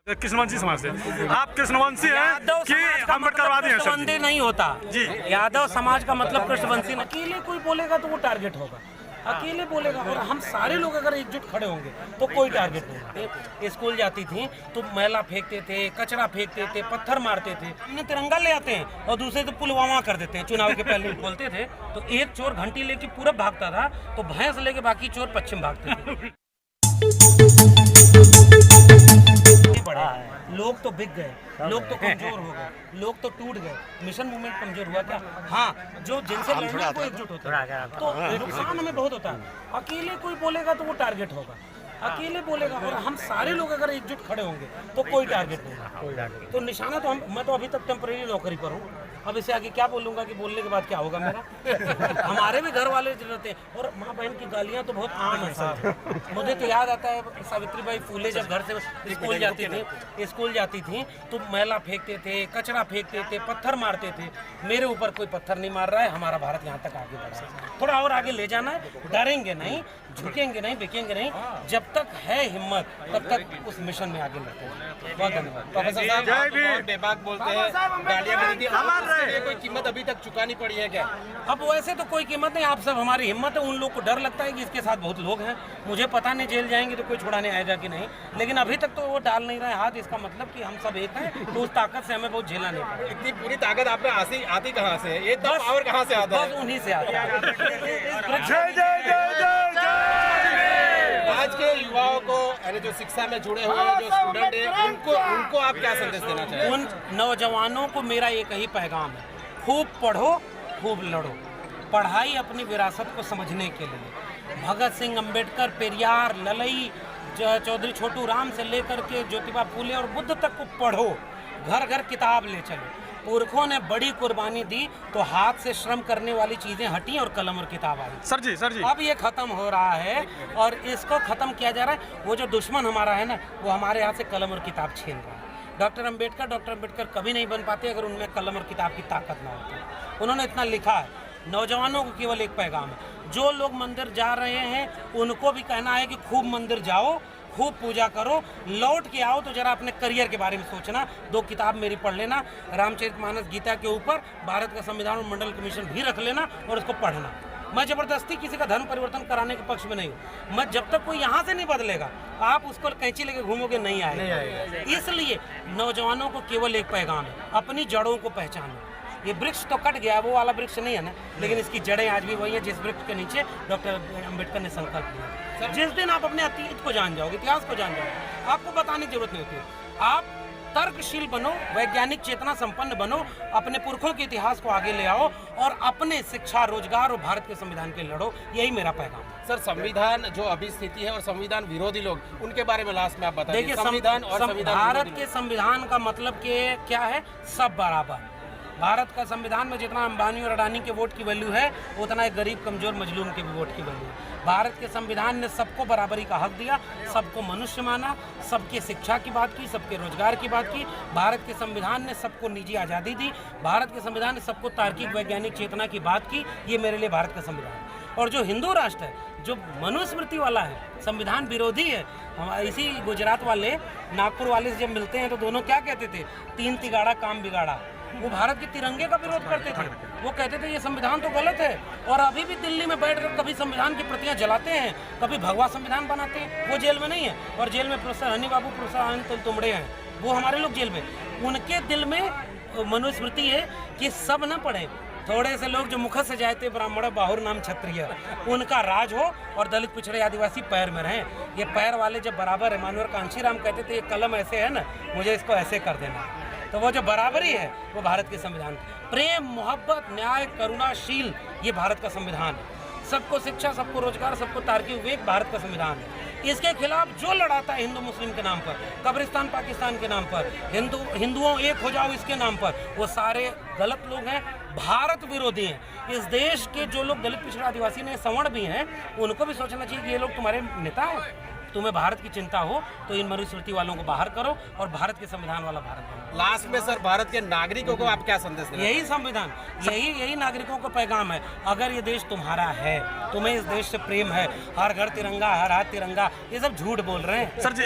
कृष्णवंशी समाज से। आप कृष्णवंशी हैं कि अम्बेडकरवादी हैं? कृष्णवंशी नहीं होता जी। यादव समाज का मतलब कृष्णवंशी। अकेले कोई बोलेगा तो वो टारगेट होगा, अकेले बोलेगा। और हम सारे लोग अगर एकजुट खड़े होंगे तो कोई टारगेट नहीं होगा। स्कूल जाती थी तो मैला फेंकते थे, कचरा फेंकते थे, पत्थर मारते थे। हमने तिरंगा ले आते हैं और दूसरे तो पुलवामा कर देते हैं। चुनाव के पहले बोलते थे तो एक चोर घंटी लेके पूरब भागता था तो भैंस लेके बाकी चोर पश्चिम भागते थे। लोग तो बिक गए, लोग तो कमजोर हो गए, लोग तो टूट गए। मिशन मूवमेंट कमजोर हुआ क्या? हाँ, जो जिनसे लड़ना को एकजुट होता है तो नुकसान हमें बहुत होता है। अकेले कोई बोलेगा तो वो टारगेट होगा, अकेले बोलेगा। और हम सारे लोग अगर एकजुट खड़े होंगे तो कोई टारगेट नहीं होगा। तो निशाना तो मैं तो अभी तक टेम्परेरी नौकरी पर हूँ। अब इसे आगे क्या बोलूँगा कि बोलने के बाद क्या होगा मेरा। हमारे भी घर वाले रहते हैं और माँ बहन की गालियाँ तो बहुत आम है। मुझे तो याद आता है सावित्रीबाई फूले जब घर से स्कूल जाती थी तो मैला फेंकते थे, कचरा फेंकते थे, पत्थर मारते थे। मेरे ऊपर कोई पत्थर नहीं मार रहा है। हमारा भारत यहाँ तक आगे बढ़ रहा है। थोड़ा और आगे ले जाना है। डरेंगे नहीं, झुकेंगे नहीं, बिकेंगे नहीं। जब तक है हिम्मत तब तक उस मिशन में आगे बढ़ते हैं। बहुत धन्यवाद। प्रोफेसर साहब बेबाक बोलते हैं, गालियां मिलती हैं, कोई कीमत अभी तक चुकानी पड़ी है क्या? अब वैसे तो कोई कीमत नहीं। आप सब हमारी हिम्मत है। उन लोग को डर लगता है कि इसके साथ बहुत लोग हैं। मुझे पता नहीं जेल जाएंगे तो कोई छुड़ाने आएगा कि नहीं, लेकिन अभी तक तो वो डाल नहीं रहे हाथ। इसका मतलब कि हम सब एक हैं तो उस ताकत से हमें बहुत झेलना नहीं पड़ेगा। इतनी पूरी ताकत आप में आती कहाँ से है? ये तो पावर कहाँ से आता है? बस उन्हीं से आता है। आज के युवाओं को यानी जो शिक्षा में जुड़े हुए हैं, जो स्टूडेंट हैं, उनको आप क्या संदेश देना चाहिए? उन नौजवानों को मेरा एक ही पैगाम है, खूब पढ़ो, खूब लड़ो। पढ़ाई अपनी विरासत को समझने के लिए। भगत सिंह, अंबेडकर, पेरियार, ललई, चौधरी छोटू राम से लेकर के ज्योतिबा फूले और बुद्ध तक को पढ़ो। घर घर किताब ले चलो। पुरखों ने बड़ी कुर्बानी दी तो हाथ से श्रम करने वाली चीजें हटी और कलम और किताब आई। सर जी अब ये खत्म हो रहा है और इसको खत्म किया जा रहा है। वो जो दुश्मन हमारा है ना, वो हमारे यहाँ से कलम और किताब छीन रहा है। डॉक्टर अंबेडकर कभी नहीं बन पाते अगर उनमें कलम और किताब की ताकत ना होती। उन्होंने इतना लिखा है। नौजवानों को केवल एक पैगाम है, जो लोग मंदिर जा रहे हैं उनको भी कहना है कि खूब मंदिर जाओ, खूब पूजा करो, लौट के आओ तो जरा अपने करियर के बारे में सोचना। 2 किताब मेरी पढ़ लेना, रामचरितमानस, गीता के ऊपर भारत का संविधान और मंडल कमीशन भी रख लेना और उसको पढ़ना। मैं जबरदस्ती किसी का धर्म परिवर्तन कराने के पक्ष में नहीं हूँ। मैं जब तक कोई यहाँ से नहीं बदलेगा, आप उसको कैंची लेके घूमोगे, नहीं आएगा। इसलिए नौजवानों को केवल एक पैगाम है, अपनी जड़ों को पहचानो। ये वृक्ष तो कट गया, वो वाला वृक्ष नहीं है ना, लेकिन इसकी जड़ें आज भी वही हैं जिस वृक्ष के नीचे डॉक्टर अंबेडकर ने संकल्प लिया। जिस दिन आप अपने अतीत को जान जाओगे, इतिहास को जान जाओगे, आपको बताने की जरूरत नहीं होती। आप तर्कशील बनो, वैज्ञानिक चेतना संपन्न बनो, अपने पुरखों के इतिहास को आगे ले आओ और अपने शिक्षा, रोजगार और भारत के संविधान के लड़ो। यही मेरा पैगाम है। सर, संविधान जो अभी स्थिति है और संविधान विरोधी लोग, उनके बारे में लास्ट में आप बताइए। देखिए, संविधान और भारत के संविधान का मतलब क्या है? सब बराबर। भारत का संविधान में जितना अंबानी और अडानी के वोट की वैल्यू है, उतना एक गरीब, कमजोर, मजलूम के भी वोट की वैल्यू है। भारत के संविधान ने सबको बराबरी का हक दिया, सबको मनुष्य माना, सबके शिक्षा की बात की, सबके रोजगार की बात की। भारत के संविधान ने सबको निजी आज़ादी दी। भारत के संविधान ने सबको तार्किक वैज्ञानिक चेतना की बात की। ये मेरे लिए भारत का संविधान है। और जो हिंदू राष्ट्र है, जो मनुस्मृति वाला है, संविधान विरोधी है। हम इसी गुजरात वाले, नागपुर वाले से जब मिलते हैं तो दोनों क्या कहते थे? 3 तिगाड़ा काम बिगाड़ा। वो भारत के तिरंगे का विरोध करते थे। वो कहते थे ये संविधान तो गलत है। और अभी भी दिल्ली में बैठकर कभी संविधान की प्रतियां जलाते हैं, कभी भगवा संविधान बनाते हैं। वो जेल में नहीं है। और जेल में प्रोफेसर हनी बाबू, प्रोफेसर आनंद तुमड़े हैं, वो हमारे लोग जेल में। उनके दिल में मनुस्मृति है कि सब न पढ़े। थोड़े से लोग जो मुख से जाते ब्राह्मण बाहुर नाम क्षत्रिय, उनका राज हो और दलित, पिछड़े, आदिवासी पैर में रहें। ये पैर वाले जब बराबर है, मानवर कांशीराम कहते थे ये कलम ऐसे है ना, मुझे इसको ऐसे कर देना। तो वो जो बराबरी है वो भारत के संविधान, प्रेम, मोहब्बत, न्याय, करुणाशील, ये भारत का संविधान है। सबको शिक्षा, सबको रोजगार, सबको तार्किक विवेक, भारत का संविधान है। इसके खिलाफ जो लड़ाता है हिंदू मुस्लिम के नाम पर, कब्रिस्तान पाकिस्तान के नाम पर, हिंदुओं एक हो जाओ इसके नाम पर, वो सारे गलत लोग हैं, भारत विरोधी हैं। इस देश के जो लोग दलित, पिछड़ा, आदिवासी ने सवर्ण भी हैं, उनको भी सोचना चाहिए कि ये लोग तुम्हारे नेता हैं। तुम्हें भारत की चिंता हो तो इन मनुस्मृति वालों को बाहर करो और भारत के संविधान वाला भारत बनाओ। लास्ट में सर भारत के नागरिकों को आप क्या संदेश देना? यही संविधान, यही नागरिकों का पैगाम है। अगर ये देश तुम्हारा है, तुम्हें इस देश से प्रेम है, हर घर तिरंगा, हर हाथ तिरंगा, ये सब झूठ बोल रहे हैं सर जी।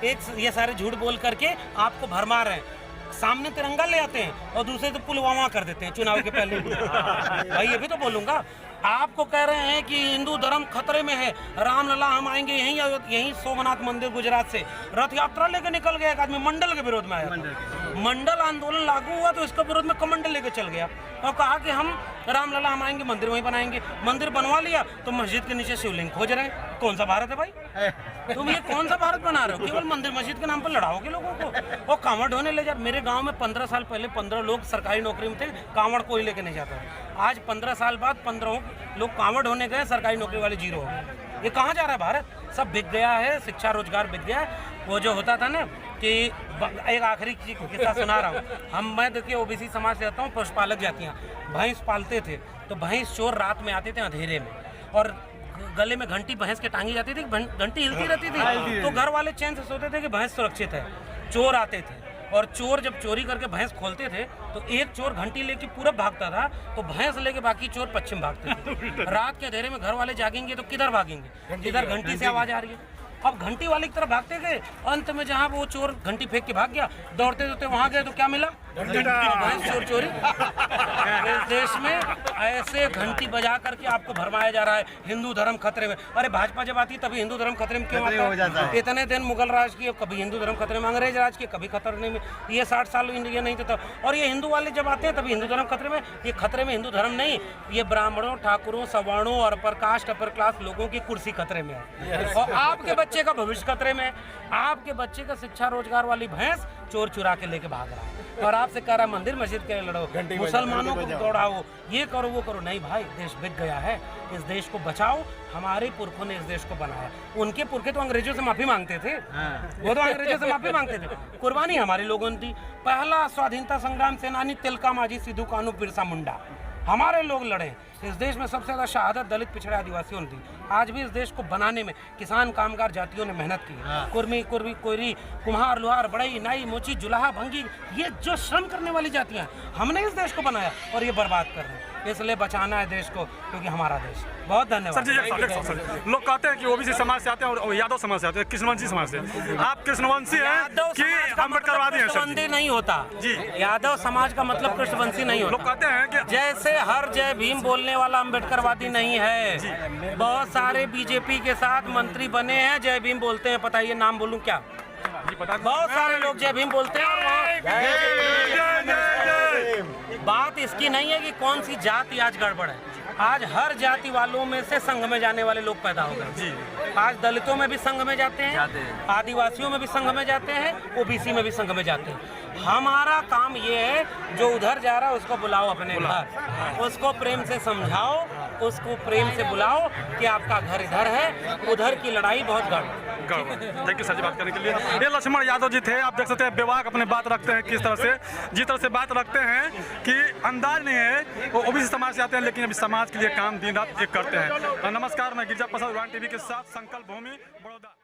एक ये सारे झूठ बोल करके आपको भरमा रहे हैं। सामने तिरंगा ले आते हैं और दूसरे तो पुलवामा कर देते हैं चुनाव के पहले। भाई ये भी तो बोलूंगा। आपको कह रहे हैं कि हिंदू धर्म खतरे में है, रामलला हम आएंगे यहीं सोमनाथ मंदिर गुजरात से रथ यात्रा लेके निकल गया। एक आदमी मंडल के विरोध में आया, मंडल आंदोलन लागू हुआ तो इसके विरोध में कमंडल लेके चल गया और कहा कि हम रामलला हम आएंगे, मंदिर वहीं बनाएंगे। मंदिर बनवा लिया तो मस्जिद के नीचे शिवलिंग खोज रहे हैं। कौन सा भारत है भाई? तुम ये कौन सा भारत बना रहे हो? केवल मंदिर मस्जिद के नाम पर लड़ाओगे लोगों को। और कांवड़ ढोने ले जा। मेरे गांव में 15 साल पहले 15 लोग सरकारी नौकरी में थे, कांवड़ कोई लेके नहीं जाता। आज 15 साल बाद 15 लोग कांवड़ ढोने गए, सरकारी नौकरी वाले जीरो हो गए। ये कहाँ जा रहा है भारत? सब बिक गया है, शिक्षा रोजगार बिक गया है। वो जो होता था ना कि एक आखिरी किस्सा सुना रहा हूँ। मैं देखिए ओबीसी समाज से आता हूँ, पशुपालक जातियाँ भैंस पालते थे तो भैंस चोर रात में आते थे अंधेरे में और गले में घंटी भैंस के टांगी जाती थी, घंटी हिलती रहती थी तो घर वाले चैन से सोते थे कि भैंस सुरक्षित है। चोर आते थे और चोर जब चोरी करके भैंस खोलते थे तो एक चोर घंटी लेके पूरब भागता था तो भैंस लेके बाकी चोर पश्चिम भागते थे। रात के अंधेरे में घर वाले जागेंगे तो किधर भागेंगे? जिधर घंटी से आवाज आ रही है। अब घंटी वाले की तरफ भागते गए, अंत में जहाँ वो चोर घंटी फेंक के भाग गया, दौड़ते दौड़ते वहां गए तो क्या मिला? भैंस चोर चोरी। इस देश में ऐसे घंटी बजा करके आपको भरमाया जा रहा है हिंदू धर्म खतरे में। अरे भाजपा जब आती तभी हिंदू धर्म खतरे में क्यों आता है? इतने दिन मुगल राज किए, कभी हिंदू धर्म खतरे में, अंग्रेज राज के कभी खतरे में। ये 60 साल इंडिया नहीं था। और ये हिंदू वाले जब आते हैं तभी हिंदू धर्म खतरे में। ये खतरे में हिंदू धर्म नहीं, ये ब्राह्मणों, ठाकुरों, सवर्णों और अपर कास्ट अपर क्लास लोगों की कुर्सी खतरे में है। और आपके बच्चे का भविष्य खतरे में है। आपके बच्चे का शिक्षा रोजगार वाली भैंस चोर चुरा के लेके भाग रहा है और आपसे कह रहा है मंदिर मस्जिद के लिए लड़ो, मुसलमानों को दौड़ाओ, ये करो वो करो। नहीं भाई, देश बिक गया है। इस देश को बचाओ। हमारे पुरखों ने इस देश को बनाया। उनके पुरखे तो अंग्रेजों से माफी मांगते थे। वो तो अंग्रेजों से माफी मांगते थे। कुर्बानी हमारे लोगों ने दी। पहला स्वाधीनता संग्राम सेनानी तिलका मांझी, सिद्धू कान्हू, बिरसा मुंडा हमारे लोग लड़े। इस देश में सबसे ज्यादा शहादत दलित पिछड़े आदिवासियों ने दी। आज भी इस देश को बनाने में किसान कामगार जातियों ने मेहनत की है। कुर्मी, कुर्मी, कोयरी, कुम्हार, लोहार, बढ़ई, नाई, मोची, जुलाहा, भंगी, ये जो श्रम करने वाली जातियां हमने इस देश को बनाया और ये बर्बाद कर रहे हैं। इसलिए बचाना है देश को क्योंकि हमारा देश। बहुत धन्यवाद। सर लोग कहते हैं कि ओबीसी समाज से आते हैं और यादव समाज से आते हैं, कृष्णवंशी समाज से। आप कृष्णवंशी हैं कि अम्बेडकरवादी हैं? कृष्णवंशी नहीं होता जी। यादव समाज का मतलब कृष्णवंशी नहीं होता। लोग कहते हैं कि जैसे हर जय भीम बोलने वाला अम्बेडकरवादी नहीं है। बहुत सारे बीजेपी के साथ मंत्री बने हैं, जय भीम बोलते हैं। पता ये नाम बोलूं क्या? बहुत सारे लोग जय भीम बोलते हैं और बात इसकी नहीं है कि कौन सी जाति आज गड़बड़ है। आज हर जाति वालों में से संघ में जाने वाले लोग पैदा हो गए जी। आज दलितों में भी संघ में जाते हैं, आदिवासियों में भी संघ में जाते हैं, ओबीसी में भी संघ में जाते हैं। हमारा काम ये है, जो उधर जा रहा है उसको बुलाओ अपने घर, उसको प्रेम से समझाओ, उसको प्रेम से बुलाओ कि आपका घर इधर है, उधर की लड़ाई बहुत गड़बड़। थैंक यू सर जी बात करने के लिए। ये लक्ष्मण यादव जी थे। आप देख सकते हैं बेबाक अपने बात रखते हैं, किस तरह से, जिस तरह से बात रखते हैं कि अंदाज नहीं है। वो ओबीसी समाज से आते हैं लेकिन अभी समाज के लिए काम दिन रात एक करते हैं। नमस्कार, मैं गिरजा प्रसाद, उड़ान टीवी के साथ, संकल्प भूमि, बड़ौदा।